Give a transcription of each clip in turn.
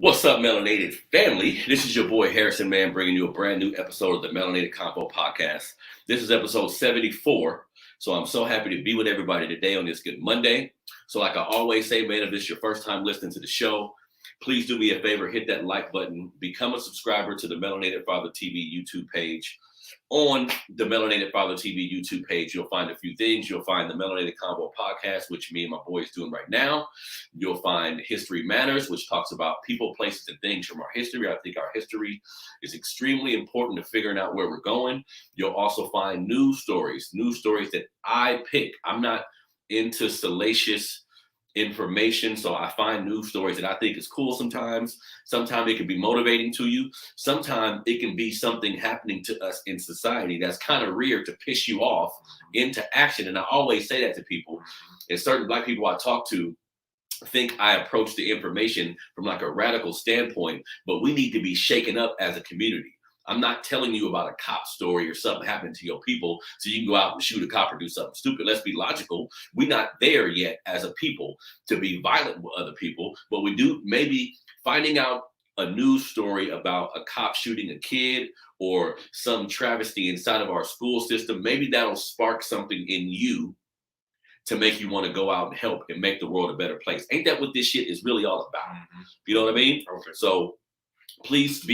What's up, Melanated family? This is your boy Harrison, man, bringing you a brand new episode of the Melanated Convo podcast. This is episode 74, so I'm so happy to be with everybody today on this good Monday. So like I always say, man, if this is your first time listening to the show, please do me a favor, hit that like button, become a subscriber to the Melanated Father TV YouTube page. On the Melanated Father TV YouTube page, you'll find a few things. You'll find the Melanated Convo podcast, which me and my boy is doing right now. You'll find History Matters, which talks about people, places, and things from our history. I think our history is extremely important to figuring out where we're going. You'll also find news stories that I pick. I'm not into salacious information, so I find news stories that I think is cool sometimes. Sometimes it can be motivating to you. Sometimes it can be something happening to us in society that's kind of weird to piss you off into action. And I always say that to people. And certain Black people I talk to think I approach the information from like a radical standpoint, but we need to be shaken up as a community. I'm not telling you about a cop story or something happening to your people so you can go out and shoot a cop or do something stupid. Let's be logical. We're not there yet as a people to be violent with other people, but we do maybe finding out a news story about a cop shooting a kid or some travesty inside of our school system. Maybe that'll spark something in you to make you want to go out and help and make the world a better place. Ain't that what this shit is really all about? You know what I mean? Okay. So please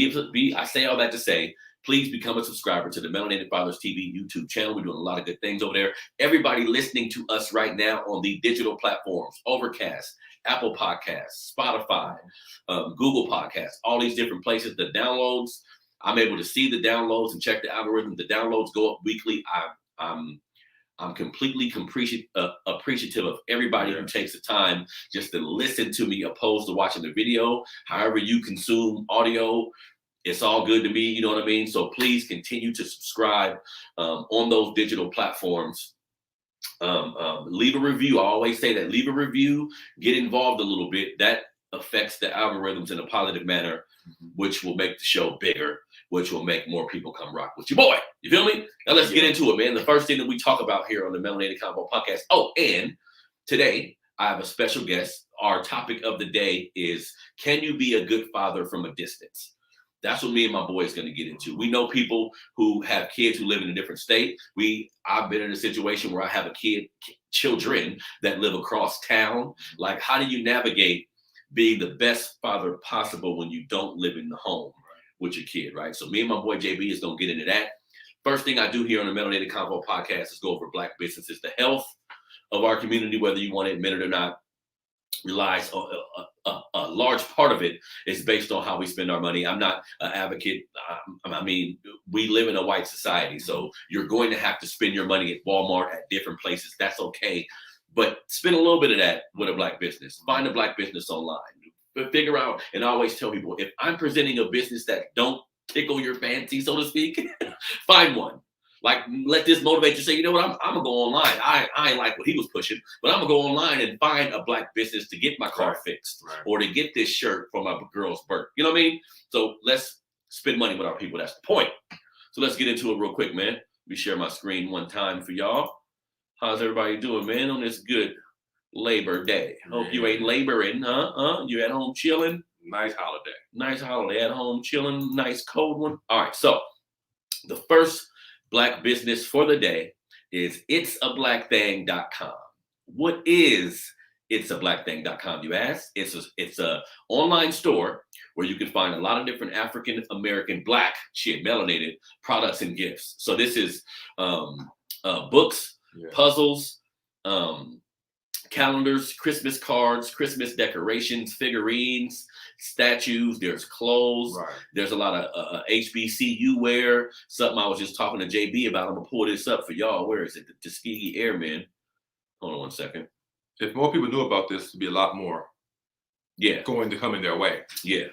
I say all that to say, please become a subscriber to the Melanated Fathers TV YouTube channel. We're doing a lot of good things over there. Everybody listening to us right now on the digital platforms, Overcast, Apple Podcasts, Spotify, Google Podcasts, all these different places, the downloads, I'm able to see the downloads and check the algorithm. The downloads go up weekly. I'm completely appreciative of everybody who takes the time just to listen to me opposed to watching the video. However you consume audio, it's all good to me. You know what I mean? So please continue to subscribe on those digital platforms. Leave a review. I always say that. Leave a review. Get involved a little bit. That affects the algorithms in a positive manner, which will make the show bigger, which will make more people come rock with your boy. You feel me? Now let's get into it, man. The first thing that we talk about here on the Melanated Convo podcast. Oh, and today I have a special guest. Our topic of the day is, can you be a good father from a distance? That's what me and my boy is going to get into. We know people who have kids who live in a different state. I've been in a situation where I have children that live across town. Like, how do you navigate being the best father possible when you don't live in the home with your kid, right? So me and my boy JB is going to get into that. First thing I do here on the Melanated Convo podcast is go over Black businesses. The health of our community, whether you want to admit it or not, relies on a large part of it is based on how we spend our money. I'm not an advocate. I mean, we live in a white society, so you're going to have to spend your money at Walmart, at different places. That's okay. But spend a little bit of that with a Black business. Find a Black business online. Figure out, and I always tell people, if I'm presenting a business that don't tickle your fancy, so to speak, find one. Like, let this motivate you. Say, you know what, I'm gonna go online. I ain't like what he was pushing, but I'm gonna go online and find a Black business to get my car fixed, or to get this shirt for my girl's birth. You know what I mean? So let's spend money with our people. That's the point. So let's get into it real quick, man. Let me share my screen one time for y'all. How's everybody doing, man, on this good Labor Day? Hope you ain't laboring, You at home chilling? Nice holiday. Nice holiday at home chilling. Nice cold one. All right, so the first Black business for the day is itsablackthing.com. What is itsablackthing.com, you ask? It's a online store where you can find a lot of different African American Black melanated products and gifts. So this is books, puzzles, calendars, Christmas cards, Christmas decorations, figurines, statues. There's clothes. There's a lot of HBCU wear. Something I was just talking to JB about. I'm gonna pull this up for y'all. Where is it? The Tuskegee Airmen. Hold on one second. If more people knew about this, it'd be a lot more. Going to come in their way.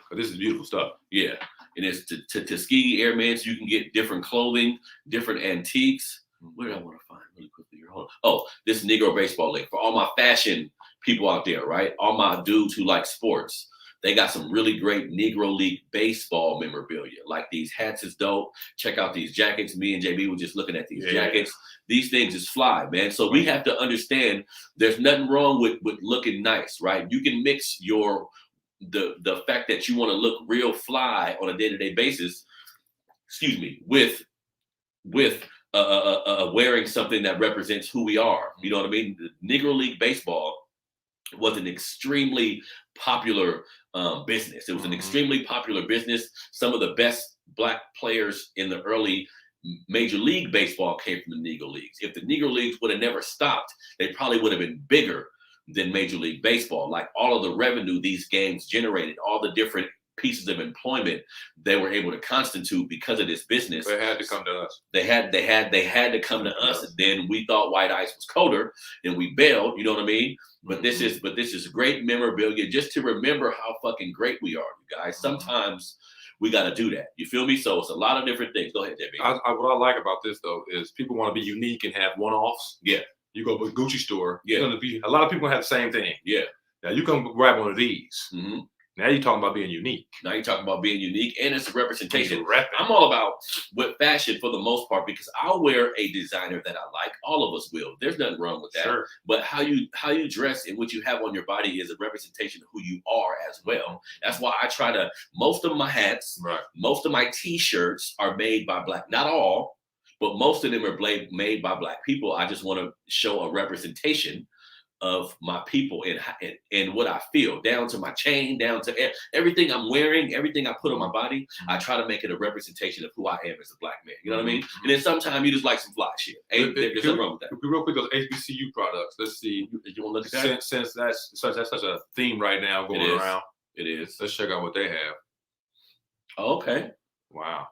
But this is beautiful stuff. And it's to Tuskegee Airmen, so you can get different clothing, different antiques. Where do I want to find really quickly here? Hold on. Oh, this Negro Baseball League for all my fashion people out there, right? All my dudes who like sports. They got some really great Negro League baseball memorabilia. Like, these hats is dope. Check out these jackets. Me and JB were just looking at these jackets. These things is fly, man. So we have to understand there's nothing wrong with looking nice, right? You can mix your the fact that you want to look real fly on a day-to-day basis, with wearing something that represents who we are. You know what I mean? The Negro League Baseball was an extremely popular business. It was an extremely popular business. Some of the best Black players in the early Major League Baseball came from the Negro Leagues. If the Negro Leagues would have never stopped, they probably would have been bigger than Major League Baseball. Like all of the revenue these games generated, all the different pieces of employment they were able to constitute because of this business. They had to come to us. They had to come to us. And then we thought white ice was colder and we bailed, you know what I mean? But this is great memorabilia just to remember how fucking great we are, you guys. Sometimes we got to do that. You feel me? So it's a lot of different things. Go ahead, Debbie. What I like about this though is people want to be unique and have one-offs. Yeah. You go to a Gucci store. Yeah. Gonna be a lot of people have the same thing. Yeah. Now you come grab one of these. Mm-hmm. Now you're talking about being unique. Now you're talking about being unique, and it's a representation. You're I'm all about with fashion for the most part because I'll wear a designer that I like. All of us will. There's nothing wrong with that. Sure. But how you dress and what you have on your body is a representation of who you are as well. That's why I try to. Most of my hats, most of my T-shirts are made by Black. Not all, but most of them are made by Black people. I just want to show a representation of my people and what I feel, down to my chain, down to everything I'm wearing, everything I put on my body. I try to make it a representation of who I am as a Black man. You know what I mean? And then sometimes you just like some fly shit. There's nothing wrong with that. Real quick, those HBCU products. Let's see. You want to look at that? Since that's such a theme right now going around. It is. Let's check out what they have. Oh, okay. Wow.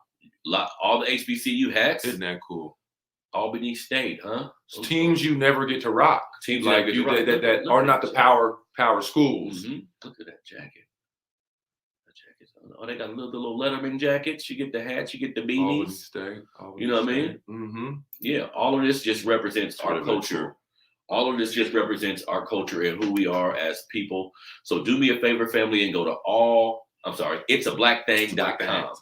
All the HBCU hats. Isn't that cool? Albany State, huh? Teams you never get to rock. Teams like you that are not the power schools. Mm-hmm. Look at that jacket. Oh, they got the little Letterman jackets. You get the hats. You get the beanies. Albany State. You know what I mean? Mm-hmm. Yeah. All of this just represents our culture. All of this just represents our culture and who we are as people. So do me a favor, family, and go to itsablackthing.com.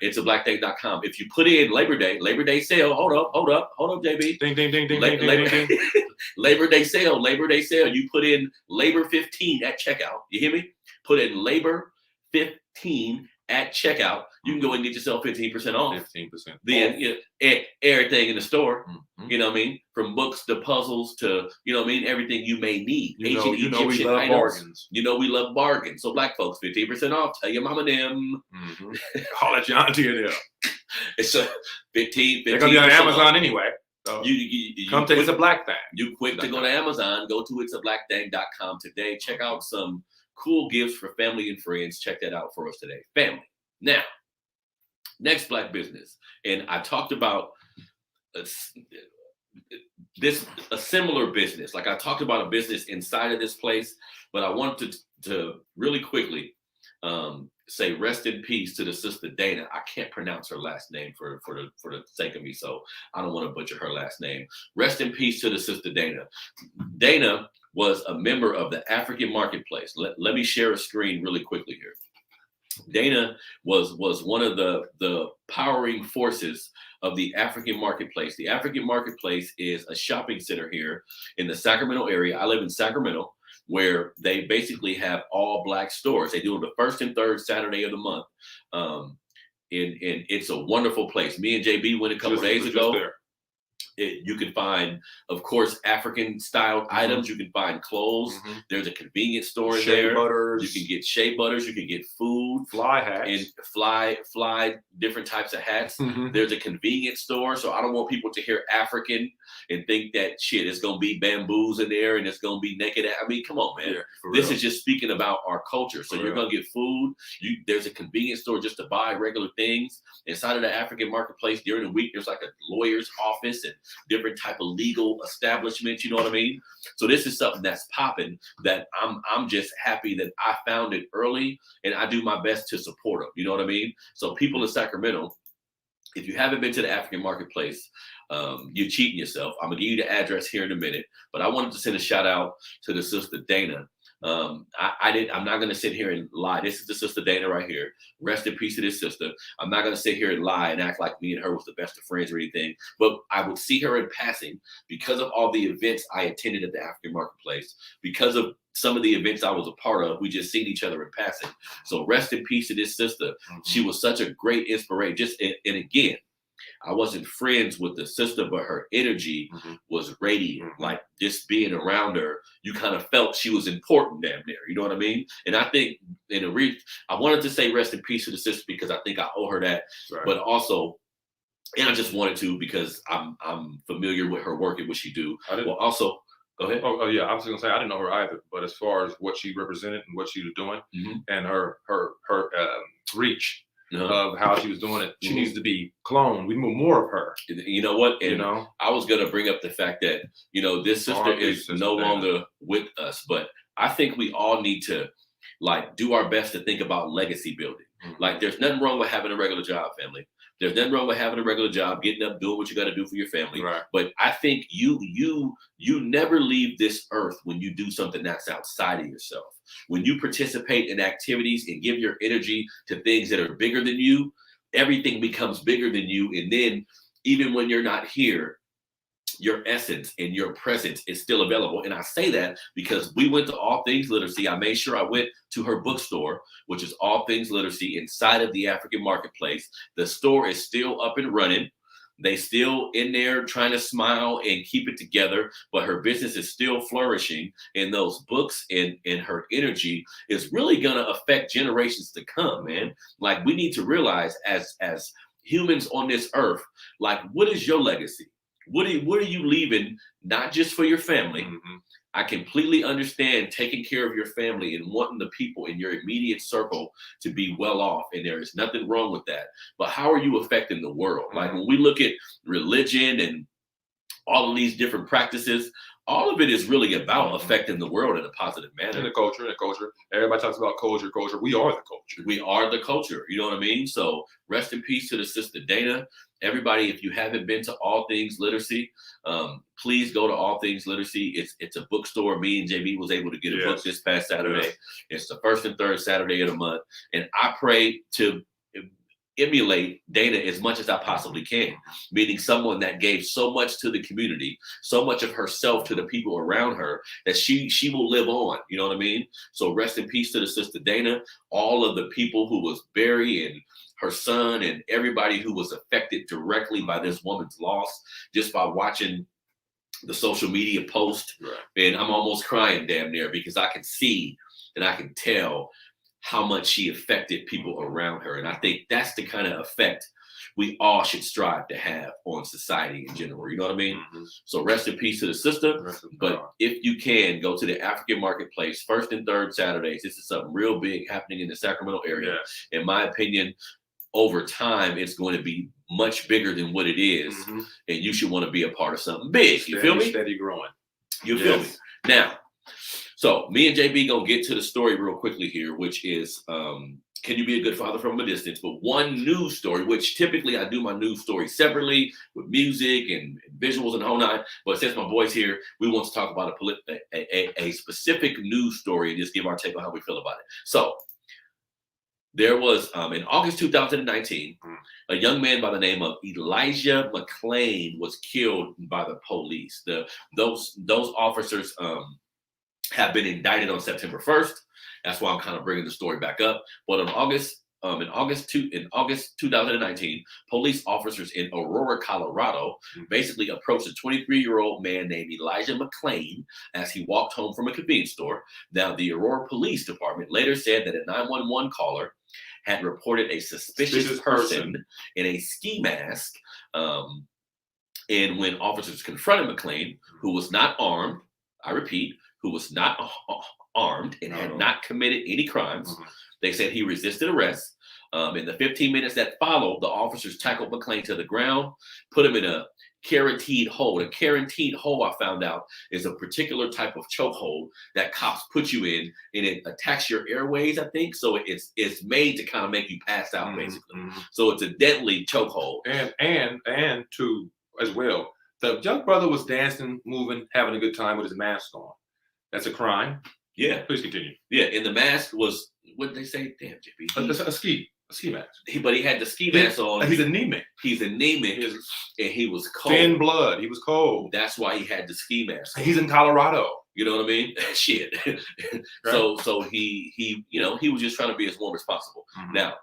Itsablackthing.com. If you put in Labor Day sale, hold up, JB. Ding, ding, ding, ding, ding, ding. Labor Day sale. You put in Labor 15 at checkout. You hear me? Put in Labor 15 at checkout. You can go and get yourself 15% off. 15%. Then everything in the store. Mm-hmm. You know what I mean? From books to puzzles to, you know what I mean? Everything you may need. You know we love bargains. You know we love bargains. So Black folks, 15% off. Tell your mama them. Mm-hmm. Call it your auntie and them. It's a 15%. They're going to be on Amazon off. Anyway. So you come to It's a Black Thing. You quick to go to Amazon. Go to itsablackthing.com today. Check out some cool gifts for family and friends. Check that out for us today. Family. Now, next Black business. And I talked about a similar business. Like I talked about a business inside of this place, but I wanted to really quickly say rest in peace to the sister Dana. I can't pronounce her last name for the sake of me, so I don't want to butcher her last name. Rest in peace to the sister Dana. Dana was a member of the African marketplace. Let me share a screen really quickly here. Dana was one of the powering forces of the African marketplace. The African marketplace is a shopping center here in the Sacramento area. I live in Sacramento, where they basically have all Black stores. They do it the first and third Saturday of the month. And it's a wonderful place. Me and JB went a couple days ago. You can find, of course, African styled items. You can find clothes. Mm-hmm. There's a convenience store in there. Butters. You can get shea butters. You can get food. Fly hats. And fly different types of hats. Mm-hmm. There's a convenience store. So I don't want people to hear African and think that shit, it's going to be bamboos in there and it's going to be naked. I mean, come on, man. Yeah, this is just speaking about our culture. So you're going to get food. There's a convenience store just to buy regular things. Inside of the African marketplace during the week, there's like a lawyer's office and different type of legal establishments, you know what I mean? So this is something that's popping that I'm just happy that I found it early and I do my best to support them, you know what I mean? So people in Sacramento, if you haven't been to the African marketplace, you're cheating yourself. I'm gonna give you the address here in a minute, but I wanted to send a shout out to the sister Dana. I'm not going to sit here and lie. This is the sister Dana right here. Rest in peace to this sister. I'm not going to sit here and lie and act like me and her was the best of friends or anything. But I would see her in passing because of all the events I attended at the African marketplace, because of some of the events I was a part of. We just seen each other in passing. So rest in peace to this sister. She was such a great inspiration. And again, I wasn't friends with the sister, but her energy was radiant. Like just being around her, you kind of felt she was important damn near. You know what I mean? And I think I wanted to say rest in peace to the sister because I think I owe her that. Right. But also, and I just wanted to because I'm familiar with her work and what she do. Well, also, go ahead. Oh yeah, I was gonna say I didn't know her either, but as far as what she represented and what she was doing, and her reach. Of how she was doing it. She needs to be cloned. We need more of her. You know what? And I was going to bring up the fact that, this sister is no longer with us, but I think we all need to do our best to think about legacy building. Like there's nothing wrong with having a regular job, family. There's nothing wrong with having a regular job, getting up, doing what you got to do for your family. Right. But I think you never leave this earth when you do something that's outside of yourself. When you participate in activities and give your energy to things that are bigger than you, everything becomes bigger than you. And then even when you're not here, your essence and your presence is still available. And I say that because we went to All Things Literacy. I made sure I went to her bookstore, which is All Things Literacy inside of the African marketplace. The store is still up and running. They still in there trying to smile and keep it together, but her business is still flourishing. And those books and her energy is really going to affect generations to come, man. Like we need to realize as humans on this earth, like what is your legacy? What are you leaving, not just for your family? I completely understand taking care of your family and wanting the people in your immediate circle to be well off. And there is nothing wrong with that. But how are you affecting the world? Like when we look at religion and all of these different practices, all of it is really about affecting the world in a positive manner. And the culture. Everybody talks about culture. We are the culture. We are the culture. You know what I mean? So rest in peace to the sister Dana. Everybody, if you haven't been to All Things Literacy, please go to All Things Literacy. It's a bookstore. Me and JB was able to get a book this past Saturday. Yes. It's the first and third Saturday of the month. And I pray to emulate Dana as much as I possibly can, meaning someone that gave so much to the community, so much of herself to the people around her that she will live on. You know what I mean? So rest in peace to the sister Dana, all of the people who was buried and her son and everybody who was affected directly by this woman's loss just by watching the social media post. Right. And I'm almost crying damn near because I can see and I can tell how much she affected people around her. And I think that's the kind of effect we all should strive to have on society in general. You know what I mean? So rest in peace to the sister. But if you can, go to the African marketplace, first and third Saturdays. This is something real big happening in the Sacramento area. In my opinion, over time, it's going to be much bigger than what it is. And you should want to be a part of something big. You feel me? Steady growing. You feel me? Now, so me and JB gonna get to the story real quickly here, which is can you be a good father from a distance? But one news story, which typically I do my news story separately with music and visuals and the whole nine. But since my boy's here, we want to talk about a specific news story and just give our take on how we feel about it. So there was in August 2019, a young man by the name of Elijah Mcclain was killed by the police. Those officers have been indicted on September 1st. That's why I'm kind of bringing the story back up. But in August 2019, police officers in Aurora, Colorado, basically approached a 23-year-old man named Elijah Mcclain as he walked home from a convenience store. Now, the Aurora Police Department later said that a 911 caller had reported a suspicious person in a ski mask. And when officers confronted Mcclain, who was not armed, I repeat, who was not armed and had not committed any crimes, they said he resisted arrest. In the 15 minutes that followed, the officers tackled Mcclain to the ground, put him in a carotid hold. A carotid hold, I found out, is a particular type of chokehold that cops put you in, and it attacks your airways, I think. So it's made to kind of make you pass out, basically. So it's a deadly chokehold. And to as well, the young brother was dancing, moving, having a good time with his mask on. That's a crime. Yeah. Please continue. Yeah, and the mask was, what did they say? Damn, JP. A ski mask. But he had the ski mask on. He's anemic. And he was cold. Thin blood. He was cold. That's why he had the ski mask on. He's in Colorado. You know what I mean? Shit. Right. So he he was just trying to be as warm as possible. Mm-hmm. Now,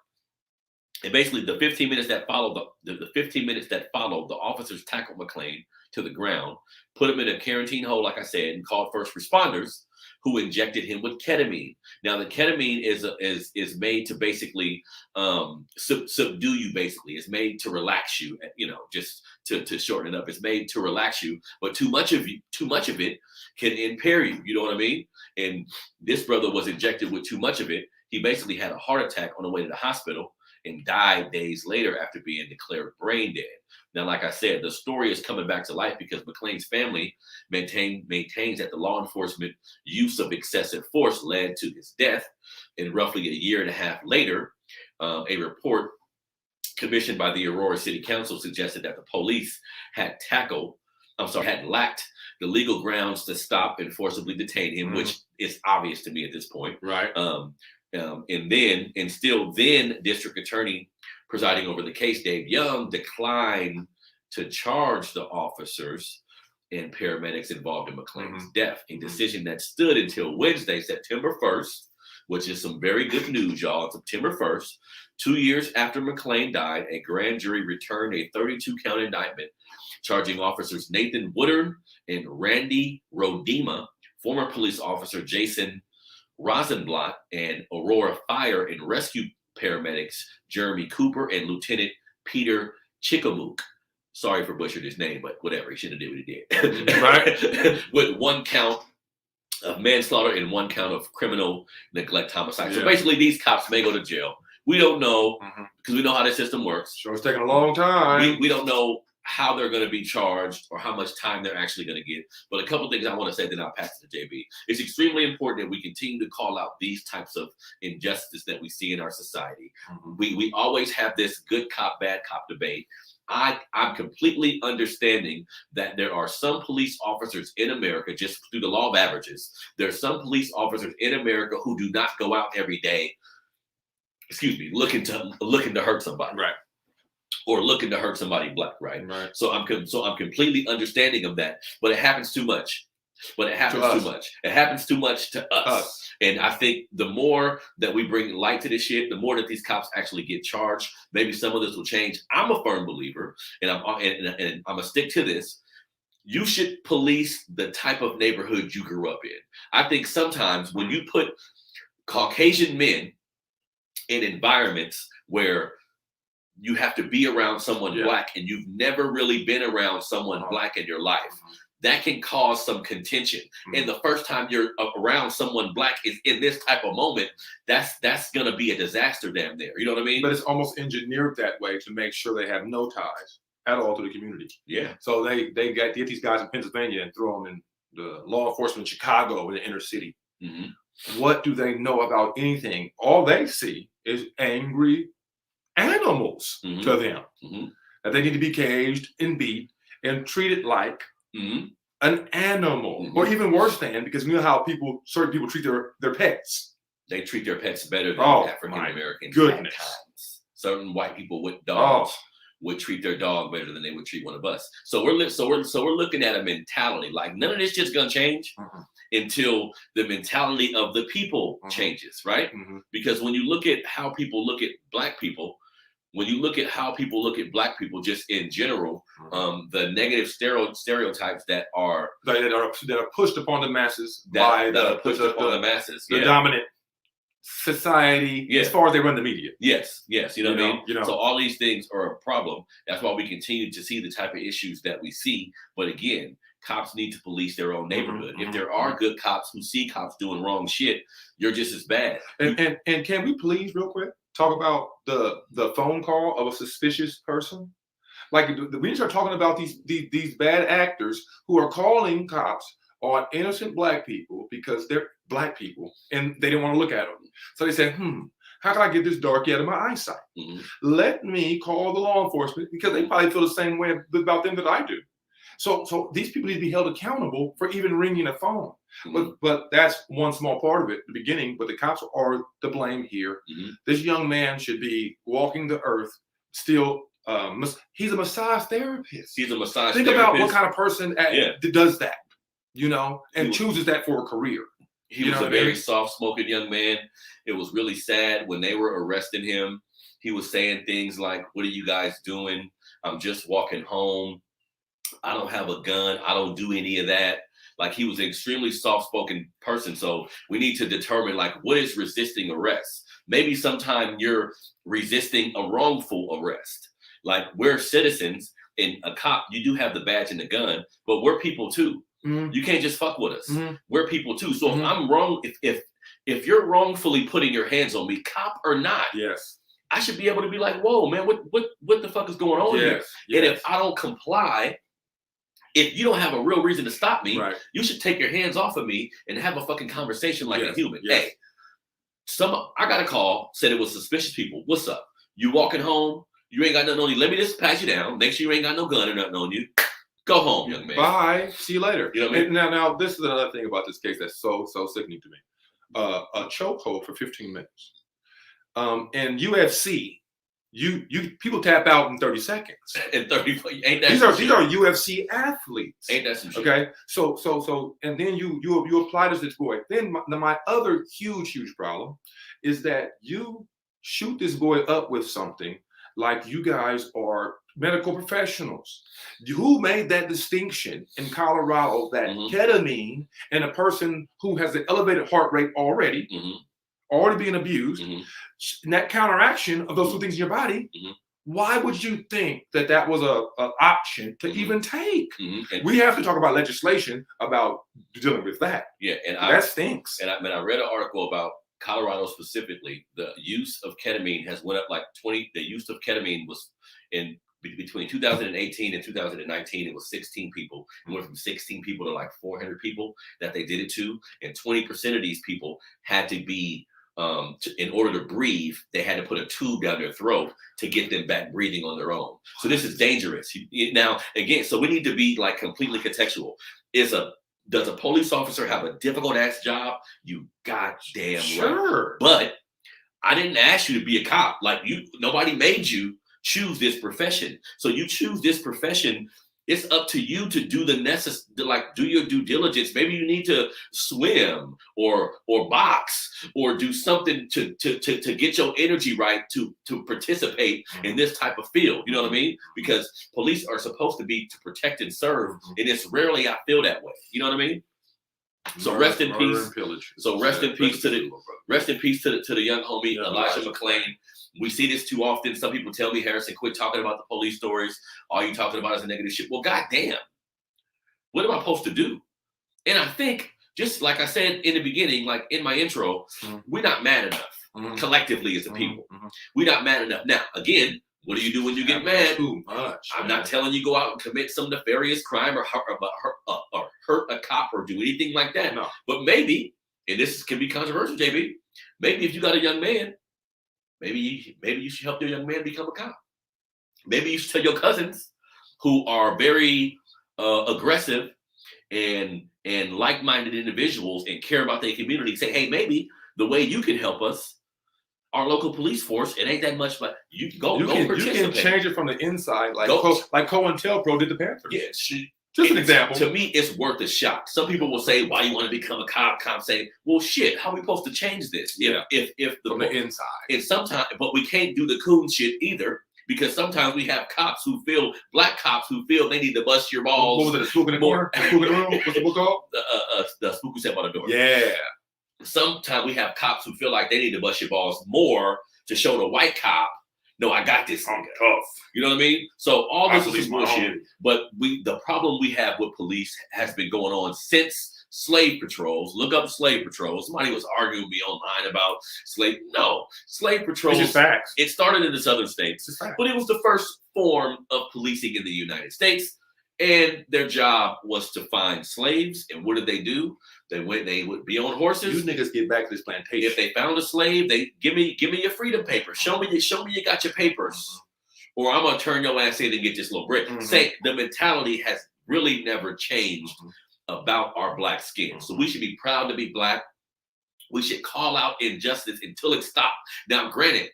and basically the 15 minutes that followed, the 15 minutes that followed, the officers tackled Mcclain to the ground, put him in a quarantine hole, like I said, and called first responders, who injected him with ketamine. Now, the ketamine is made to basically subdue you. Basically, it's made to relax you. Just to shorten it up, it's made to relax you. But too much of it can impair you. You know what I mean? And this brother was injected with too much of it. He basically had a heart attack on the way to the hospital and died days later after being declared brain dead. Now, like I said, the story is coming back to life because Mcclain's family maintains that the law enforcement use of excessive force led to his death. And roughly a year and a half later, a report commissioned by the Aurora City Council suggested that the police had lacked the legal grounds to stop and forcibly detain him, which is obvious to me at this point. Right. And still District Attorney presiding over the case, Dave Young, declined to charge the officers and paramedics involved in Mcclain's death, a decision that stood until Wednesday, September 1st, which is some very good news, y'all. On September 1st, 2 years after Mcclain died, a grand jury returned a 32-count indictment charging officers Nathan Woodard and Randy Rodema, former police officer Jason Rosenblatt, and Aurora Fire and Rescue paramedics Jeremy Cooper and Lieutenant Peter Chickamuk. Sorry for butchering his name, but whatever. He should have did what he did. Right? With 1 count of manslaughter and 1 count of criminal neglect homicide. Yeah. So basically, these cops may go to jail. We don't know because we know how the system works. Sure, it's taking a long time. We don't know how they're going to be charged or how much time they're actually going to get. But a couple of things I want to say, then I'll pass it to JB. It's extremely important that we continue to call out these types of injustice that we see in our society. We always have this good cop, bad cop debate. I'm completely understanding that there are some police officers in America, just through the law of averages, there are some police officers in America who do not go out every day, looking to hurt somebody. Right. Or looking to hurt somebody black, right? So I'm completely understanding of that, but it happens too much. It happens too much to us. And I think the more that we bring light to this shit, the more that these cops actually get charged. Maybe some of this will change. I'm a firm believer, and I'm gonna stick to this. You should police the type of neighborhood you grew up in. I think sometimes when you put Caucasian men in environments where you have to be around someone black and you've never really been around someone black in your life, that can cause some contention. And the first time you're around someone black is in this type of moment, that's going to be a disaster damn near. You know what I mean? But it's almost engineered that way to make sure they have no ties at all to the community. Yeah. So they get these guys in Pennsylvania and throw them in the law enforcement in Chicago in the inner city. What do they know about anything? All they see is angry animals to them that they need to be caged and beat and treated like an animal, or even worse than, because we know how certain people treat their pets. They treat their pets better than African Americans. Goodness. Certain white people with dogs would treat their dog better than they would treat one of us. So we're looking at a mentality like none of this shit's gonna change until the mentality of the people changes, right? Because when you look at how people look at black people, when you look at how people look at black people just in general, the negative stereotypes that are pushed upon the masses the dominant society, as far as they run the media. Yes, you know what I mean? So all these things are a problem. That's why we continue to see the type of issues that we see. But again, cops need to police their own neighborhood. If there are good cops who see cops doing wrong shit, you're just as bad. And can we please, real quick, talk about the phone call of a suspicious person? Like we start talking about these bad actors who are calling cops on innocent black people because they're black people and they didn't want to look at them. So they said, how can I get this darkie out of my eyesight? Let me call the law enforcement, because they probably feel the same way about them that I do. So these people need to be held accountable for even ringing a phone. Mm-hmm. But that's one small part of it, the beginning. But the cops are to blame here. Mm-hmm. This young man should be walking the earth still. He's a massage therapist. He's a massage Think therapist. about what kind of person does that, and chooses that for a career. He was a very soft-spoken young man. It was really sad when they were arresting him. He was saying things like, "What are you guys doing? I'm just walking home. I don't have a gun. I don't do any of that." Like, he was an extremely soft-spoken person. So we need to determine, like, what is resisting arrest? Maybe sometime you're resisting a wrongful arrest. Like, we're citizens, and a cop, you do have the badge and the gun, but we're people too. Mm-hmm. You can't just fuck with us. Mm-hmm. We're people too. So if I'm wrong, if you're wrongfully putting your hands on me, cop or not, yes, I should be able to be like, whoa, man, what the fuck is going on here? Yes. And if I don't comply, if you don't have a real reason to stop me, right, you should take your hands off of me and have a fucking conversation like a human. Yes. Hey, I got a call, said it was suspicious people. What's up? You walking home? You ain't got nothing on you. Let me just pat you down. Make sure you ain't got no gun or nothing on you. Go home, young man. Bye. See you later. You know what I mean? Now, this is another thing about this case that's so sickening to me. A chokehold for 15 minutes. In UFC, you people tap out in 30 seconds. In 30, ain't that these are UFC athletes. Ain't that some shit? Okay, so and then you apply this to this boy. Then my other huge problem is that you shoot this boy up with something like you guys are medical professionals. Who made that distinction in Colorado that ketamine and a person who has an elevated heart rate already being abused, and that counteraction of those two things in your body, why would you think that was an option to even take? We have to talk about legislation about dealing with that. Yeah, and that stinks. And I read an article about Colorado specifically. The use of ketamine has went up like 20. The use of ketamine was in between 2018 and 2019, it was 16 people. It went from 16 people to like 400 people that they did it to. And 20% of these people had to be, in order to breathe, they had to put a tube down their throat to get them back breathing on their own. So this is dangerous. Now, again, so we need to be like completely contextual. Does a police officer have a difficult ass job? You goddamn sure. Right. But I didn't ask you to be a cop. Like, nobody made you choose this profession. So you choose this profession. It's up to you to do the necessary, like do your due diligence. Maybe you need to swim or box or do something to get your energy right to participate in this type of field. You know what I mean? Because police are supposed to be to protect and serve, and it's rarely I feel that way. You know what I mean? So rest in peace. So rest in peace to the young homie Elijah Mcclain. We see this too often. Some people tell me, Harrison, quit talking about the police stories. All you talking about is the negative shit. Well, goddamn, what am I supposed to do? And I think, just like I said in the beginning, like in my intro, we're not mad enough collectively as a people. We're not mad enough. Now, again, what do you do when you get mad? Too much. I'm not telling you go out and commit some nefarious crime or hurt a cop or do anything like that. No. But maybe, and this can be controversial, JB, maybe if you got a young man, maybe you should help your young man become a cop. Maybe you should tell your cousins who are very aggressive and like-minded individuals and care about their community, say, hey, maybe the way you can help us, our local police force, it ain't that much, but you can participate. You can change it from the inside, like COINTELPRO did the Panthers. Yeah, just an example. To me, it's worth a shot. Some people will say, why you want to become a cop? Cops say, well, shit, how are we supposed to change this? If from the inside. And sometimes, but we can't do the coon shit either, because sometimes we have black cops who feel they need to bust your balls. What was it, the spook in the corner? The spook in the room? What's the book called? The spook who sat by the door. Yeah. Sometimes we have cops who feel like they need to bust your balls more to show the white cop, no, I got this. I'm tough. You know what I mean? So all this is bullshit. But the problem we have with police has been going on since slave patrols. Look up slave patrols. Somebody was arguing with me online about slave patrols. It's just facts. It started in the southern states, but it was the first form of policing in the United States. And their job was to find slaves. And what did they do? They would be on horses. You niggas get back to this plantation. If they found a slave, they give me your freedom papers. Show me you got your papers, or I'm gonna turn your ass in and get this little break. Say the mentality has really never changed about our black skin. So we should be proud to be black. We should call out injustice until it stops. Now, granted,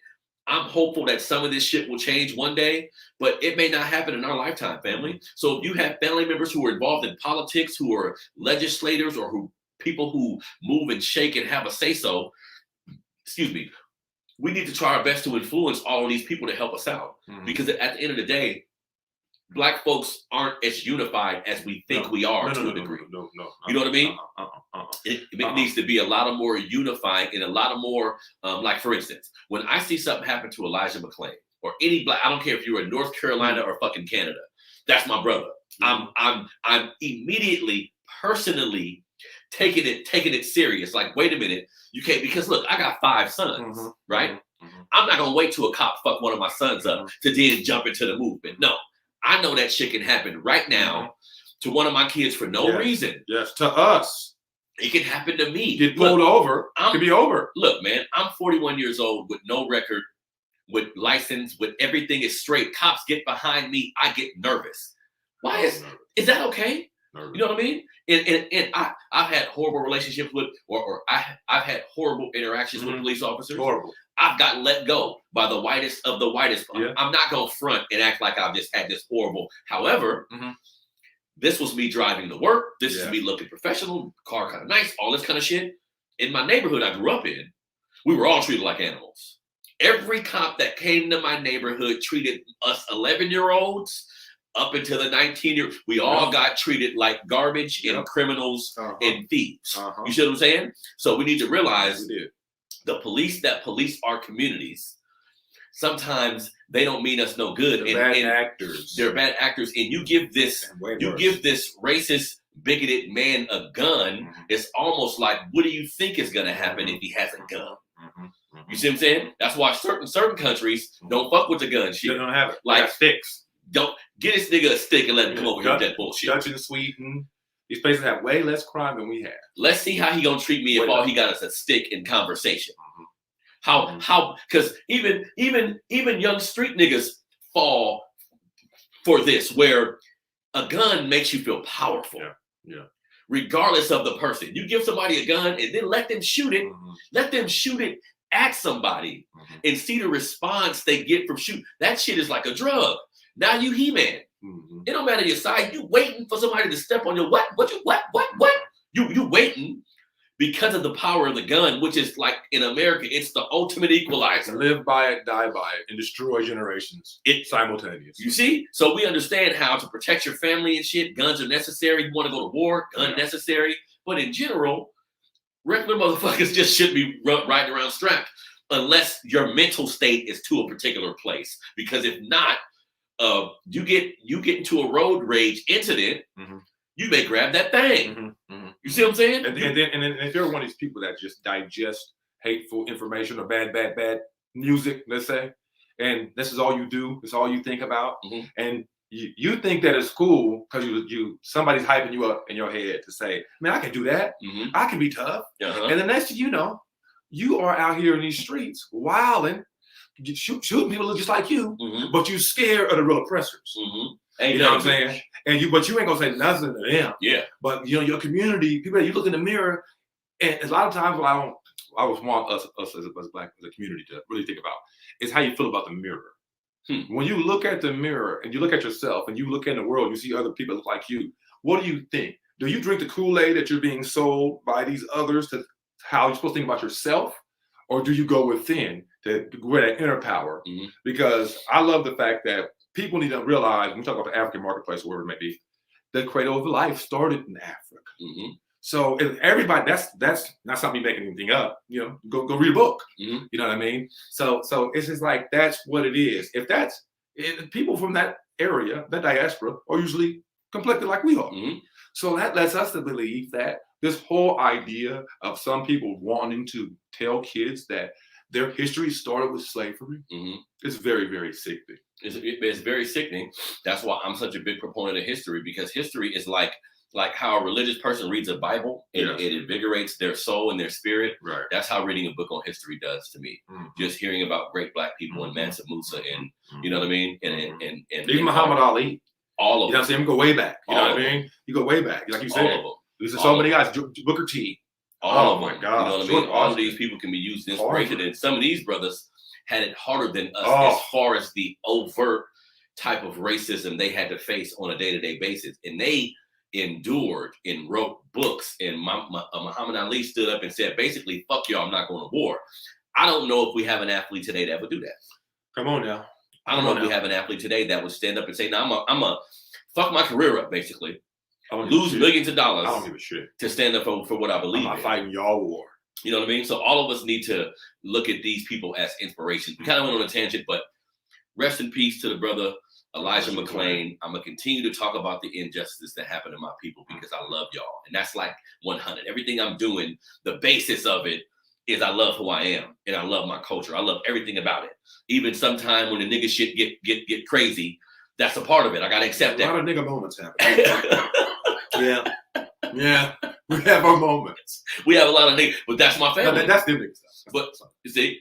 I'm hopeful that some of this shit will change one day, but it may not happen in our lifetime, family. So if you have family members who are involved in politics, who are legislators, or who people who move and shake and have a say-so, excuse me, we need to try our best to influence all of these people to help us out. Because at the end of the day, black folks aren't as unified as we think we are to a degree. No. You know what I mean? It needs to be a lot of more unified and a lot of more, like, for instance, when I see something happen to Elijah Mcclain or any black, I don't care if you're in North Carolina or fucking Canada, that's my brother. I'm immediately, personally taking it serious. Like, wait a minute, you can't, because look, I got 5 sons, right? I'm not gonna wait till a cop fuck one of my sons up to then jump into the movement. No. I know that shit can happen right now to one of my kids for no reason. Yes, to us. It can happen to me. Get pulled over, it could be over. Look, man, I'm 41 years old with no record, with license, with everything is straight. Cops get behind me, I get nervous. Why is that okay? Nervous. You know what I mean? And I've had horrible relationships with, or I've had horrible interactions with police officers. Horrible. I've gotten let go by the whitest of the whitest. Yeah. I'm not going to front and act like I've just had this horrible. However, this was me driving to work. This is me looking professional, car kind of nice, all this kind of shit. In my neighborhood I grew up in, we were all treated like animals. Every cop that came to my neighborhood treated us 11-year-olds up until the 19-year. We all got treated like garbage and criminals and thieves. You see what I'm saying? So we need to realize the police that police our communities, sometimes they don't mean us no good. They're bad actors. They're bad actors. And you give this racist, bigoted man a gun, it's almost like, what do you think is going to happen if he has a gun? You see what I'm saying? That's why certain countries don't fuck with the gun shit. They don't have it. Like sticks. Don't get this nigga a stick and let him come over here with that bullshit. Dutch and Sweden. These places have way less crime than we have. Let's see how he gonna treat me if all he got is a stick in conversation. How? Because even young street niggas fall for this, where a gun makes you feel powerful. Yeah. Regardless of the person, you give somebody a gun and then let them shoot it. Let them shoot it at somebody and see the response they get from shoot. That shit is like a drug. Now you He-Man. It don't matter your size. You waiting for somebody to step on your what? You waiting because of the power of the gun, which is like in America, it's the ultimate equalizer. Live by it, die by it, and destroy generations. It's simultaneous. You see? So we understand how to protect your family and shit. Guns are necessary. You want to go to war, gun necessary. But in general, regular motherfuckers just shouldn't be riding around strapped unless your mental state is to a particular place. Because if not, you get into a road rage incident, you may grab that thing. You see what I'm saying? And then if you're one of these people that just digest hateful information or bad music, let's say, and this is all you do, it's all you think about, and you think that it's cool because you somebody's hyping you up in your head to say, man, I can do that. I can be tough. And the next thing you know, you are out here in these streets wilding, shooting people just like you, but you scared of the real oppressors. You know what I'm saying? But you ain't gonna say nothing to them. Yeah. But your community, people that you look in the mirror, and a lot of times what I want us as a community to really think about is how you feel about the mirror. When you look at the mirror and you look at yourself and you look in the world, you see other people look like you. What do you think? Do you drink the Kool-Aid that you're being sold by these others to how you're supposed to think about yourself? Or do you go within to where that inner power? Because I love the fact that people need to realize, when we talk about the African marketplace, wherever it may be, the cradle of life started in Africa. So if everybody, that's not something making anything up. Go read a book. You know what I mean? So it's just like, that's what it is. People from that area, that diaspora, are usually conflicted like we are. So that lets us to believe that this whole idea of some people wanting to tell kids that their history started with slavery is very, very sickening. It's very sickening. That's why I'm such a big proponent of history, because history is like how a religious person reads a Bible and it invigorates their soul and their spirit. Right. That's how reading a book on history does to me. Just hearing about great Black people and Mansa Musa and you know what I mean, and even Muhammad Ali. All of them. You know what I'm saying? We go way back. You know what I mean? You go way back. Like you said. All of them. There's so many guys. Booker T. All of my them. God. You know what I mean? All of these people can be used as inspiration. And some of these brothers had it harder than us as far as the overt type of racism they had to face on a day-to-day basis. And they endured and wrote books. And Muhammad Ali stood up and said, basically, fuck y'all, I'm not going to war. I don't know if we have an athlete today that would do that. Come on now. I don't know if we have an athlete today that would stand up and say, no, I'm a fuck my career up, basically. Lose millions of dollars. I don't give a shit. To stand up for what I believe I'm not fighting y'all war. You know what I mean? So all of us need to look at these people as inspirations. We kind of went on a tangent, but rest in peace to the brother Elijah Mcclain. I'm going to continue to talk about the injustices that happen to my people because I love y'all. And that's like 100. Everything I'm doing, the basis of it is I love who I am and I love my culture. I love everything about it. Even sometime when the nigga shit get crazy, that's a part of it. I got to accept that. A lot of nigga moments happen. Yeah. We have our moments. We have a lot of niggas, but that's my family. No, that's the niggas. But see,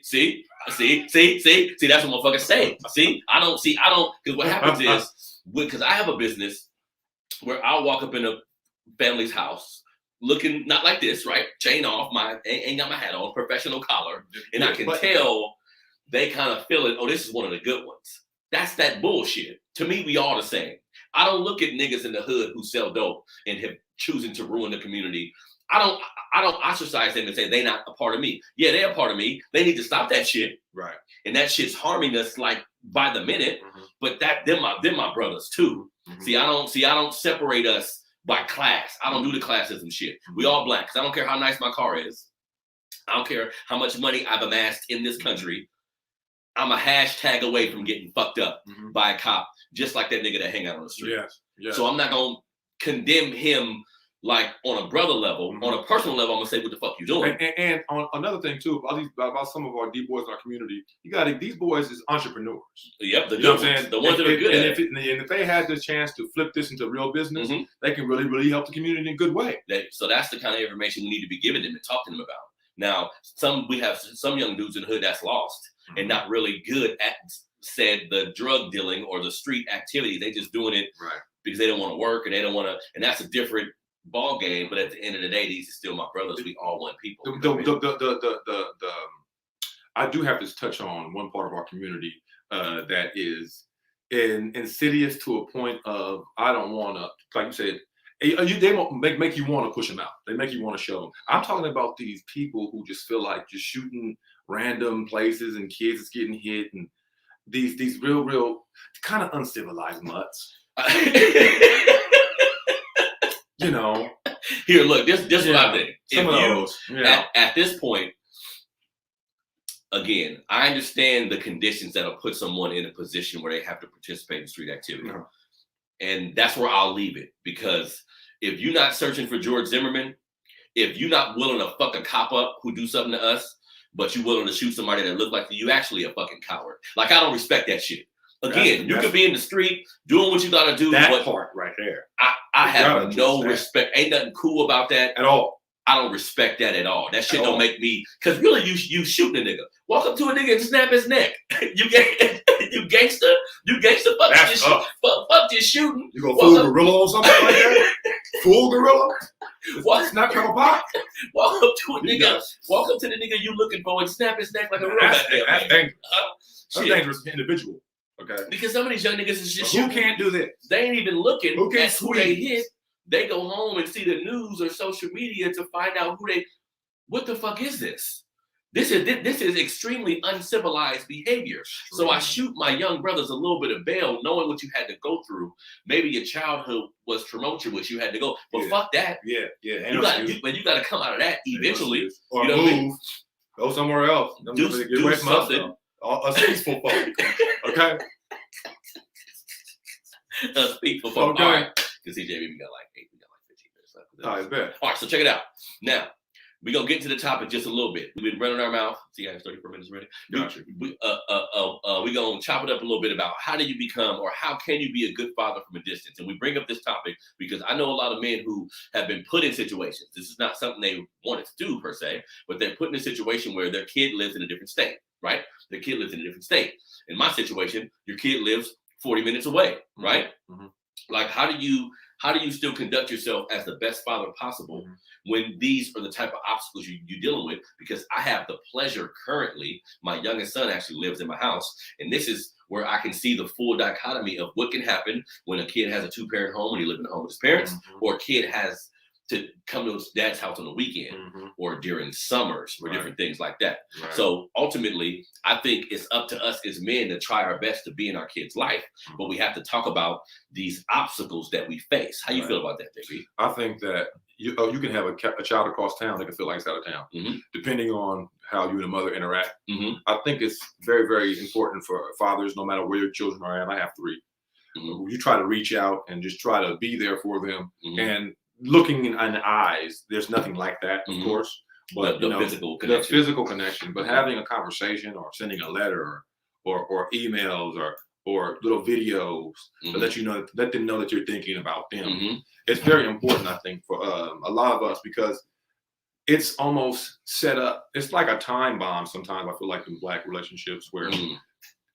that's what motherfuckers say. Because what happens is, because I have a business where I'll walk up in a family's house looking not like this, right? Chain off, ain't got my hat on, professional collar, and I can tell they kind of feel it. Oh, this is one of the good ones. That's that bullshit. To me, we all the same. I don't look at niggas in the hood who sell dope and have choosing to ruin the community. I don't ostracize them and say they not a part of me. Yeah, they're a part of me. They need to stop that shit. Right. And that shit's harming us like by the minute. Mm-hmm. But they're my brothers too. Mm-hmm. See, I don't separate us by class. I don't do the classism shit. We all black. Cause I don't care how nice my car is. I don't care how much money I've amassed in this country. I'm a hashtag away from getting fucked up by a cop, just like that nigga that hang out on the street. Yes. So I'm not gonna condemn him like on a brother level. On a personal level, I'm gonna say, what the fuck you doing? And on another thing too, about some of our D boys in our community, these boys is entrepreneurs. Yep, the good ones, the ones that are good at it. And if they had the chance to flip this into real business, they can really, really help the community in a good way. So that's the kind of information we need to be giving them and talking to them about. Now, we have some young dudes in the hood that's lost and not really good at the drug dealing or the street activity. They just doing it because they don't want to work and they don't want to, and that's a different ball game. But at the end of the day, these are still my brothers. We all want people. I do have to touch on one part of our community that is insidious to a point of I don't want to, like you said, they make you want to push them out. They make you want to show them. I'm talking about these people who just feel like just shooting random places and kids is getting hit and these real kind of uncivilized mutts. You know. Here, look, this is what I think. Some of those. At this point, again, I understand the conditions that'll put someone in a position where they have to participate in street activity. Yeah. And that's where I'll leave it. Because if you're not searching for George Zimmerman, if you're not willing to fuck a cop up who do something to us, but you're willing to shoot somebody that look like you actually a fucking coward. Like, I don't respect that shit. Again, you could be in the street doing what you gotta do. That part right there. I have no respect. Ain't nothing cool about that at all. I don't respect that at all. That shit don't make me, because really you shooting a nigga. Walk up to a nigga and snap his neck. You gangster. Fuck this shooting. You gonna fool gorilla or something like that? Fool gorilla? Snap your pop? Walk up to the nigga you looking for and snap his neck like a real That's dangerous. That's a dangerous individual. Okay. Because some of these young niggas is just shooting. Who can't do this? They ain't even looking at who they hit. They go home and see the news or social media to find out what the fuck is this? This is extremely uncivilized behavior. So I shoot my young brothers a little bit of bail, knowing what you had to go through. Maybe your childhood was tumultuous, you had to go, but fuck that. Yeah. You got to come out of that eventually. Or move, go somewhere else. Do something. A peaceful folk. Okay. A peaceful folk. Okay. All right. Because CJ, we got like 15 minutes left. All right, bet. All right, so check it out. Now, we're going to get into the topic just a little bit. We've been running our mouth. See, I have 34 minutes already. Gotcha. We're going to chop it up a little bit about how do you become or how can you be a good father from a distance? And we bring up this topic because I know a lot of men who have been put in situations. This is not something they wanted to do per se, but they're put in a situation where their kid lives in a different state, right? Their kid lives in a different state. In my situation, your kid lives 40 minutes away, right? Mm-hmm. Like, how do you still conduct yourself as the best father possible when these are the type of obstacles you're dealing with? Because I have the pleasure currently, my youngest son actually lives in my house, and this is where I can see the full dichotomy of what can happen when a kid has a 2-parent home and he lives in a home with his parents, or a kid has to come to his dad's house on the weekend or during summers or different things like that. Right. So ultimately, I think it's up to us as men to try our best to be in our kids' life, but we have to talk about these obstacles that we face. How you feel about that, baby? I think that you can have a child across town that can feel like it's out of town, depending on how you and the mother interact. I think it's very, very important for fathers, no matter where your children are at. I have 3. You try to reach out and just try to be there for them. And looking in the eyes, there's nothing like that, of course. But the physical connection. But having a conversation or sending a letter or emails or little videos so that let them know that you're thinking about them. It's very important, I think, for a lot of us, because it's almost set up. It's like a time bomb sometimes. I feel like in Black relationships where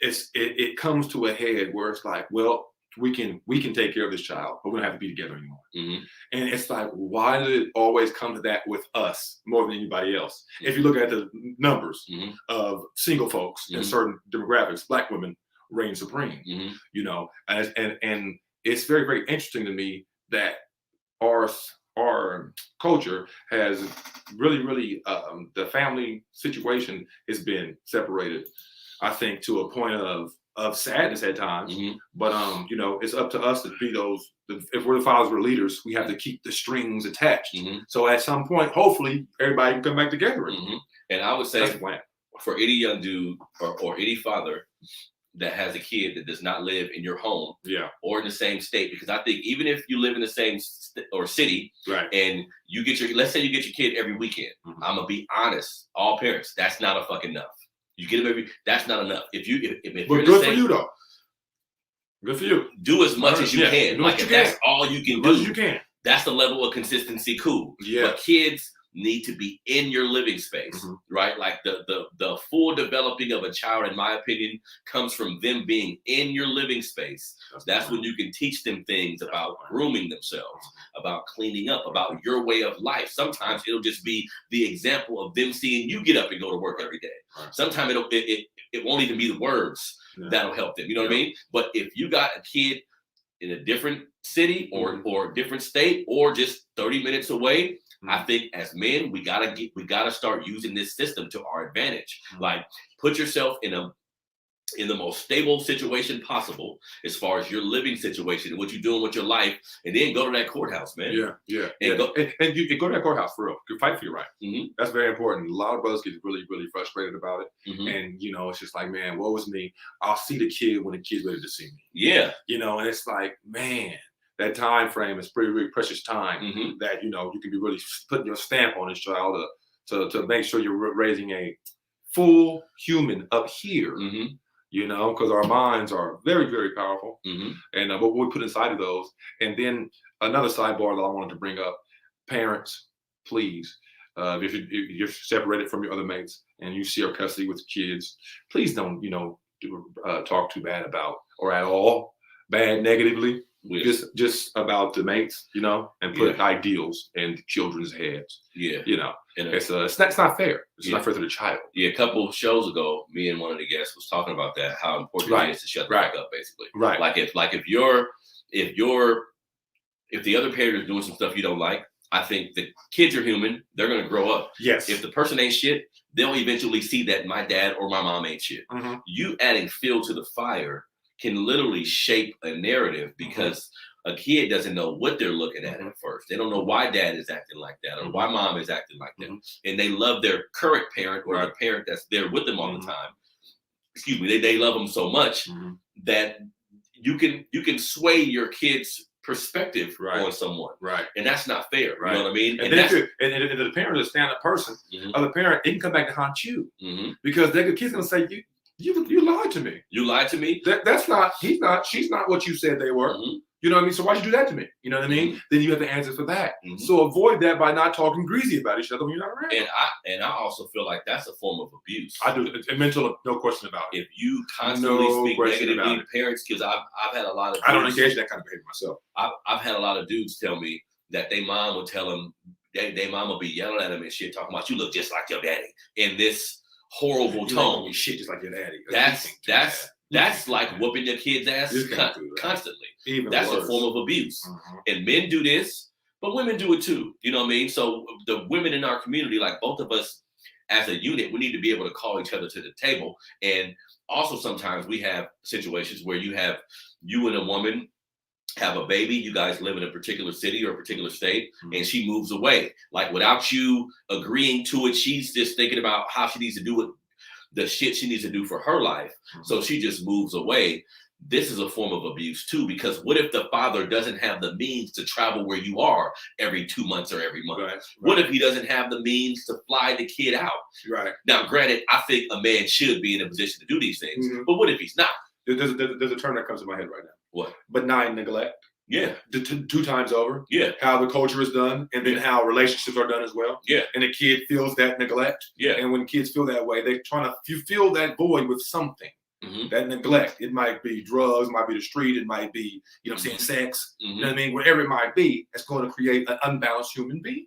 it comes to a head where it's like, well, we can take care of this child, but we don't have to be together anymore. And it's like, why did it always come to that with us more than anybody else? If you look at the numbers of single folks in certain demographics, Black women reign supreme. You know, and it's very, very interesting to me that our culture has really the family situation has been separated, I think, to a point of sadness at times. But you know, it's up to us to be those. If we're the fathers, we're leaders, we have to keep the strings attached. So at some point, hopefully, everybody can come back together. And I would say for any young dude or any father that has a kid that does not live in your home or in the same state, because I think even if you live in the same or city and you get let's say you get your kid every weekend, I'm gonna be honest, all parents, that's not a fucking enough. You get them that's not enough. If but good for you though. Good for you. Do as much as you can. Like if that's all you can do, as you can. That's the level of consistency. Cool. Yeah. But kids need to be in your living space, right? Like the full developing of a child, in my opinion, comes from them being in your living space. That's when you can teach them things about grooming themselves, about cleaning up, about your way of life. Sometimes it'll just be the example of them seeing you get up and go to work every day. Sometimes it won't even be the words that'll help them. You know what I mean? But if you got a kid in a different city or different state or just 30 minutes away, I think as men, we gotta start using this system to our advantage. Like, put yourself in the most stable situation possible as far as your living situation and what you're doing with your life, and then go to that courthouse, man. And you go to that courthouse for real. You fight for your right. That's very important. A lot of brothers get really, really frustrated about it, and you know, it's just like, man, woe is me. I'll see the kid when the kid's ready to see me. You know, and it's like, man, that time frame is pretty, really precious time that, you know, you can be really putting your stamp on this child to make sure you're raising a full human up here, you know, because our minds are very, very powerful. And what we put inside of those. And then another sidebar that I wanted to bring up, parents, please, if you're separated from your other mates and you share custody with kids, please don't, you know, talk too bad about or at all bad negatively. Just about the mates, you know, and put ideals in children's heads. You know, and it's not fair. It's not fair to the child. A couple shows ago, me and one of the guests was talking about that, how important it is to shut the fuck up, basically. Like if the other parent is doing some stuff you don't like, I think the kids are human. They're gonna grow up. If the person ain't shit, they'll eventually see that my dad or my mom ain't shit. You adding fuel to the fire can literally shape a narrative, because a kid doesn't know what they're looking at first. They don't know why dad is acting like that or why mom is acting like that. And they love their current parent or the parent that's there with them all the time. Excuse me. They love them so much that you can sway your kid's perspective on someone. And that's not fair. You know what I mean? And if the parent is a stand-up person, other parent, it can come back to haunt you. Because the kid's gonna say, You lied to me. You lied to me. That's not. She's not what you said they were. You know what I mean? So why'd you do that to me? You know what I mean? Then you have to answer for that. So avoid that by not talking greasy about each other when you're not around. And I also feel like that's a form of abuse. I do. Mental, no question about it. If you constantly speak negatively to parents, because I've had a lot of dudes, I don't engage in that kind of behavior myself. I've had a lot of dudes tell me that their mom would tell them, their mom would be yelling at them and shit, talking about, you look just like your daddy, in this horrible tone. Shit just like your daddy. That's like whooping your kid's ass constantly. That's a form of abuse. And men do this, but women do it too. You know what I mean? So the women in our community, like both of us as a unit, we need to be able to call each other to the table. And also sometimes we have situations where you and a woman have a baby, you guys live in a particular city or a particular state, and she moves away. Like without you agreeing to it, she's just thinking about how she needs to do it, the shit she needs to do for her life. So she just moves away. This is a form of abuse too, because what if the father doesn't have the means to travel where you are every 2 months or every month? Right. What if he doesn't have the means to fly the kid out? Right. Now, granted, I think a man should be in a position to do these things, but what if he's not? There's a term that comes to my head right now. What? Benign neglect. Yeah. Two times over. Yeah. How the culture is done, and then how relationships are done as well. Yeah. And the kid feels that neglect. Yeah. And when kids feel that way, they're trying to fill that void with something. That neglect. It might be drugs, it might be the street, it might be, you know what I'm saying, sex. You know what I mean? Whatever it might be, it's going to create an unbalanced human being.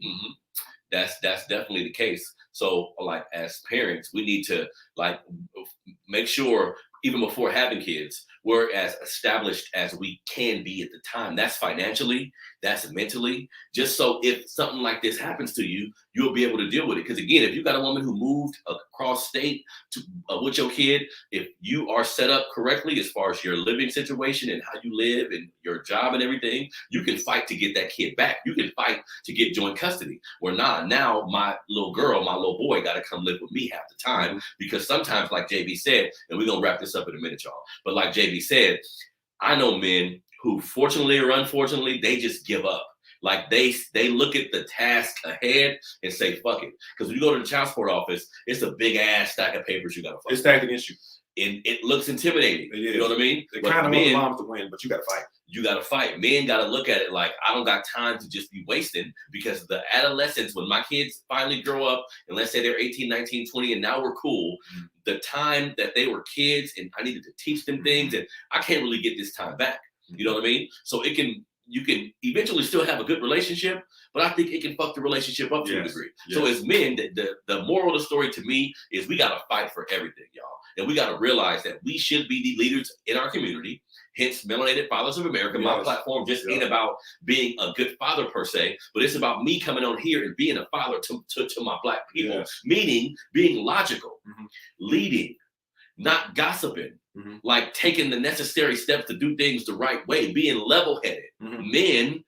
That's definitely the case. So like as parents, we need to like make sure even before having kids, we're as established as we can be at the time. That's financially, that's mentally, just so if something like this happens to you, you'll be able to deal with it. Because again, if you got a woman who moved across state to with your kid, if you are set up correctly as far as your living situation and how you live and your job and everything, you can fight to get that kid back. You can fight to get joint custody. Where now my little girl, my little boy got to come live with me half the time, because sometimes, like JB said, and we're going to wrap this up in a minute, y'all, but like JB said, I know men who, fortunately or unfortunately, they just give up. Like they look at the task ahead and say, fuck it. Because when you go to the child support office, it's a big ass stack of papers you got to fight. It's stacked against you. And it looks intimidating. You know what I mean? They kind of want the moms to win, but you got to fight. You got to fight. Men got to look at it like, I don't got time to just be wasting, because the adolescence, when my kids finally grow up, and let's say they're 18, 19, 20, and now we're cool, the time that they were kids and I needed to teach them things, and I can't really get this time back. You know what I mean? So you can eventually still have a good relationship, but I think it can fuck the relationship up to a degree. So as men, the moral of the story to me is we got to fight for everything, y'all. And we got to realize that we should be the leaders in our community. Hence, Melanated Fathers of America. My platform just ain't about being a good father per se, but it's about me coming on here and being a father to my Black people, meaning being logical, leading, not gossiping, like taking the necessary steps to do things the right way, being level-headed. Men,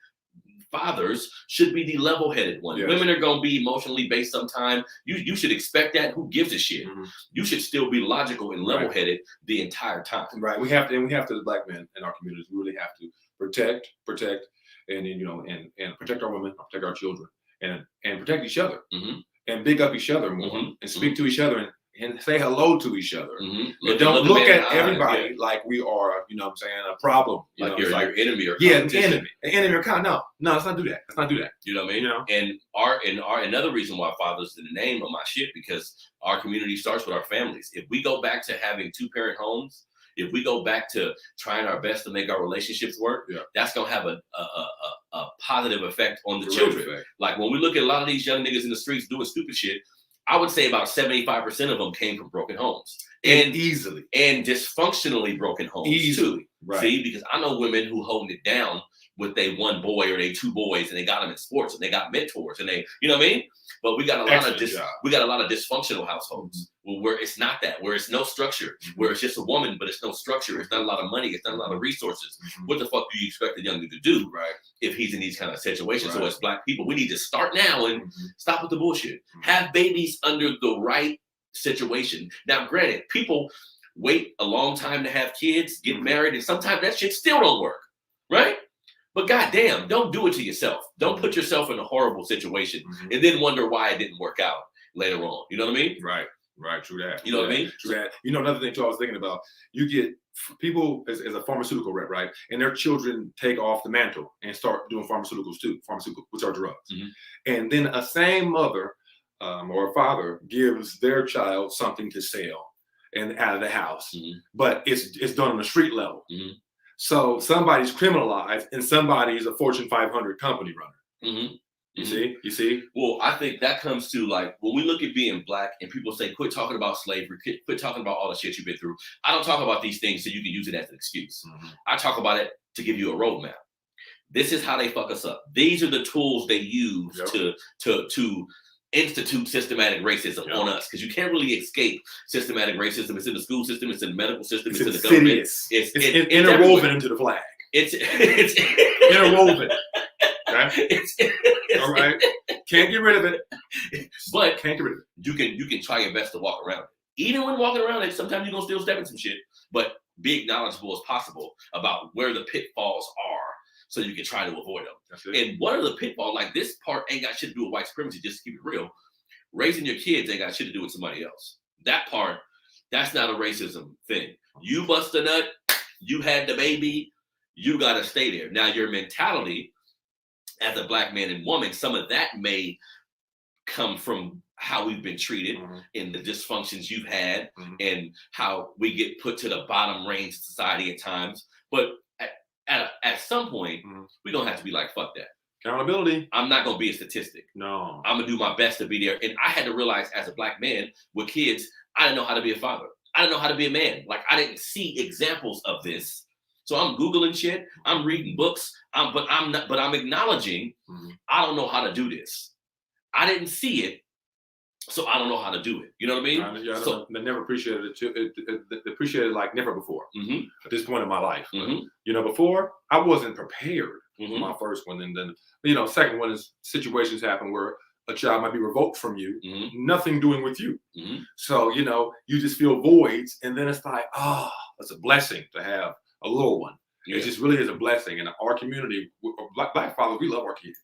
fathers, should be the level-headed one. Women are going to be emotionally based sometime. You should expect that. Who gives a shit? You should still be logical and level-headed the entire time. Right. We have to, the Black men in our communities, we really have to protect, and then, and protect our women, protect our children, and protect each other, and big up each other more, and speak to each other, and say hello to each other. And don't look at everybody like we are, a problem. Like you're your enemy or an enemy or no, let's not do that. Let's not do that. You know what I mean? And another reason why father's the name of my shit, because our community starts with our families. If we go back to having 2-parent homes, if we go back to trying our best to make our relationships work, that's gonna have a positive effect on the children. Like when we look at a lot of these young niggas in the streets doing stupid shit, I would say about 75% of them came from broken homes, and easily, and dysfunctionally broken homes too. Right. See, because I know women who holding it down with they one boy or they 2 boys, and they got them in sports, and they got mentors, and they, you know what I mean? But we got a lot of dysfunctional households where it's not that, where it's no structure, where it's just a woman, but it's no structure. It's not a lot of money. It's not a lot of resources. What the fuck do you expect a young nigga to do if he's in these kind of situations? So as Black people, we need to start now and stop with the bullshit. Have babies under the right situation. Now, granted, people wait a long time to have kids, get married, and sometimes that shit still don't work, right? But goddamn, don't do it to yourself. Don't put yourself in a horrible situation and then wonder why it didn't work out later on. You know what I mean? Right. Right, true that. You know what I mean? True that. You know, another thing too I was thinking about, you get people as a pharmaceutical rep, right? And their children take off the mantle and start doing pharmaceuticals too, which are drugs. And then a same mother or a father gives their child something to sell and out of the house, but it's done on a street level. So somebody's criminalized and somebody's a Fortune 500 company runner. You see? Well, I think that comes to like when we look at being black and people say, quit talking about slavery, quit talking about all the shit you've been through. I don't talk about these things so you can use it as an excuse. I talk about it to give you a roadmap. This is how they fuck us up. These are the tools they use to institute systematic racism on us, because you can't really escape systematic racism. It's in the school system, it's in the medical system, it's in the government. It's interwoven into the flag. It's interwoven. Right? All right. Can't get rid of it. But can't get rid of it. You can try your best to walk around it. Even when walking around it, sometimes you're gonna still step in some shit. But be knowledgeable as possible about where the pitfalls are, so you can try to avoid them. And one of the pitfalls, like this part ain't got shit to do with white supremacy, just to keep it real. Raising your kids ain't got shit to do with somebody else. That part, that's not a racism thing. You bust a nut, you had the baby, you gotta stay there. Now your mentality as a black man and woman, some of that may come from how we've been treated and the dysfunctions you've had and how we get put to the bottom range of society at times. But at some point, we're going to have to be like, fuck that. Accountability. I'm not going to be a statistic. No. I'm going to do my best to be there. And I had to realize as a black man with kids, I didn't know how to be a father. I didn't know how to be a man. Like, I didn't see examples of this. So I'm Googling shit. I'm reading books. But I'm acknowledging I don't know how to do this. I didn't see it, so I don't know how to do it. You know what I mean? I never appreciated it. Appreciated like never before. At this point in my life, you know, before I wasn't prepared for my first one, and then second one is situations happen where a child might be revoked from you, nothing doing with you. So you just feel voids, and then it's like, it's a blessing to have a little one. It just really is a blessing. And our community, black fathers, we love our kids.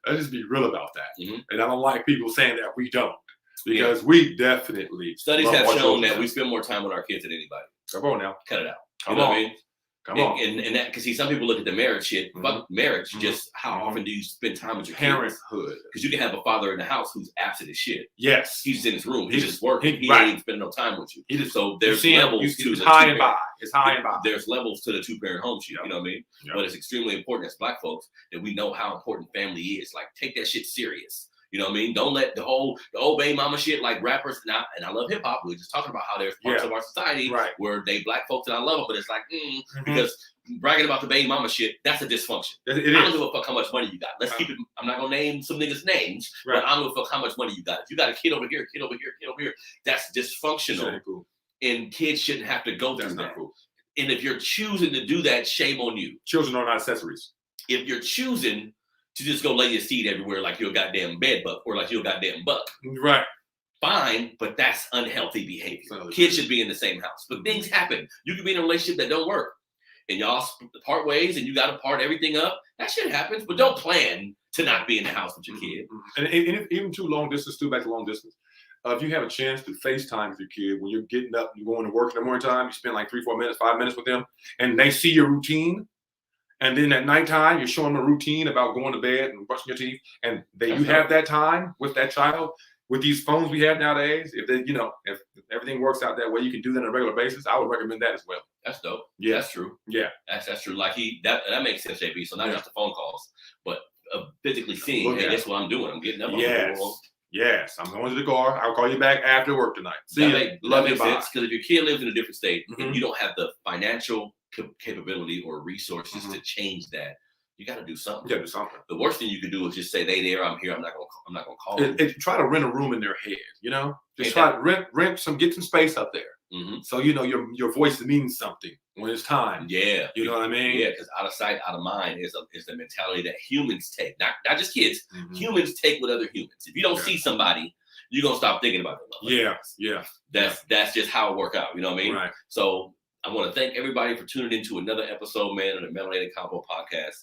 Let's just be real about that. And I don't like people saying that we don't, because we definitely. Studies have shown that we spend more time with our kids than anybody. Come on now. Cut it out. Come on. What I mean? Come on. And that, because some people look at the marriage shit. Fuck marriage. Just how often do you spend time with your parenthood? Because you can have a father in the house who's absent as shit. Yes. He's in his room. He's just working. He ain't spending no time with you. So there's levels to the high and by. It's high and by. There's levels to the two-parent home shit. You know what I mean? But it's extremely important as black folks that we know how important family is. Like, take that shit serious. You know what I mean? Don't let the old baby mama shit, like rappers now. And I love hip hop. We're just talking about how there's parts of our society where they black folks and I love them, but it's like because bragging about the baby mama shit, that's a dysfunction. I don't give a fuck how much money you got. Let's keep it. I'm not gonna name some niggas' names, but I don't give a fuck how much money you got. If you got a kid over here, kid over here, kid over here, that's dysfunctional. Cool. And kids shouldn't have to go through that. Cool. And if you're choosing to do that, shame on you. Children are not accessories. If you're choosing to just go lay your seed everywhere like you're a goddamn bed bug or like you're a goddamn buck. Right. Fine, but that's unhealthy behavior. Kids should be in the same house. But things happen. You can be in a relationship that don't work. And y'all part ways and you got to part everything up. That shit happens, but don't plan to not be in the house with your kid. And even too long distance, back to long distance. If you have a chance to FaceTime with your kid when you're getting up and going to work in the morning time, you spend like 3-4 minutes, 5 minutes with them, and they see your routine. And then at nighttime, you're showing them a routine about going to bed and brushing your teeth. And you have that time with that child. With these phones we have nowadays, if everything works out that way, you can do that on a regular basis. I would recommend that as well. That's dope. Yeah, that's true. Yeah, that's true. Like that makes sense, JB. So not just the phone calls, but physically seeing, hey, that's what I'm doing. I'm getting up. Yes, I'm going to the car. I'll call you back after work tonight. See you. Love makes sense, because if your kid lives in a different state and you don't have the financial capability or resources to change that, you got to do something. You got to do something. The worst thing you could do is just say, "They there, I'm here. I'm not gonna call them." Try to rent a room in their head. Just try to rent some, get some space up there. So your voice means something when it's time. Yeah, you know what I mean. Yeah, because out of sight, out of mind is the mentality that humans take. Not just kids. Humans take with other humans. If you don't see somebody, you're gonna stop thinking about them. Yeah. That's just how it work out. You know what I mean? Right. So I want to thank everybody for tuning into another episode, man, of the Melanated Convo podcast.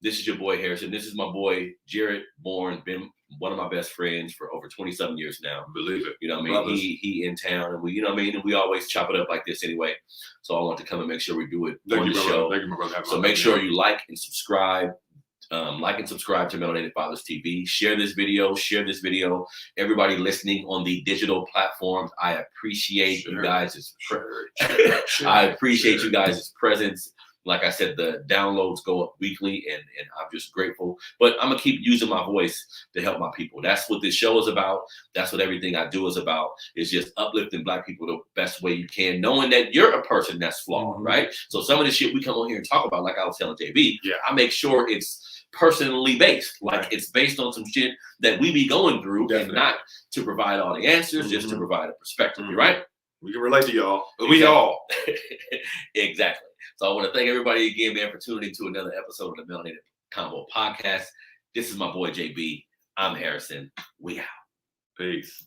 This is your boy Harrison. This is my boy Jared Bourne, been one of my best friends for over 27 years now. Believe it. You know what I mean? Brothers. He in town, and we, you know what I mean? And we always chop it up like this anyway. So I want to come and make sure we do it on the show. Thank you, my brother. So make sure you like and subscribe. Like and subscribe to Melanated Fathers TV. Share this video. Everybody listening on the digital platforms, I appreciate you guys' I appreciate you guys' presence. Like I said, the downloads go up weekly, and I'm just grateful. But I'm going to keep using my voice to help my people. That's what this show is about. That's what everything I do is about. It's just uplifting Black people the best way you can, knowing that you're a person that's flawed, right? So some of the shit we come on here and talk about, like I was telling JB, I make sure it's personally based. Like it's based on some shit that we be going through, and not to provide all the answers, just to provide a perspective, right? We can relate to y'all. Exactly. We all. Exactly. So I want to thank everybody again, man, for tuning into another episode of the Melanated Convo podcast. This is my boy JB. I'm Harrison. We out. Peace.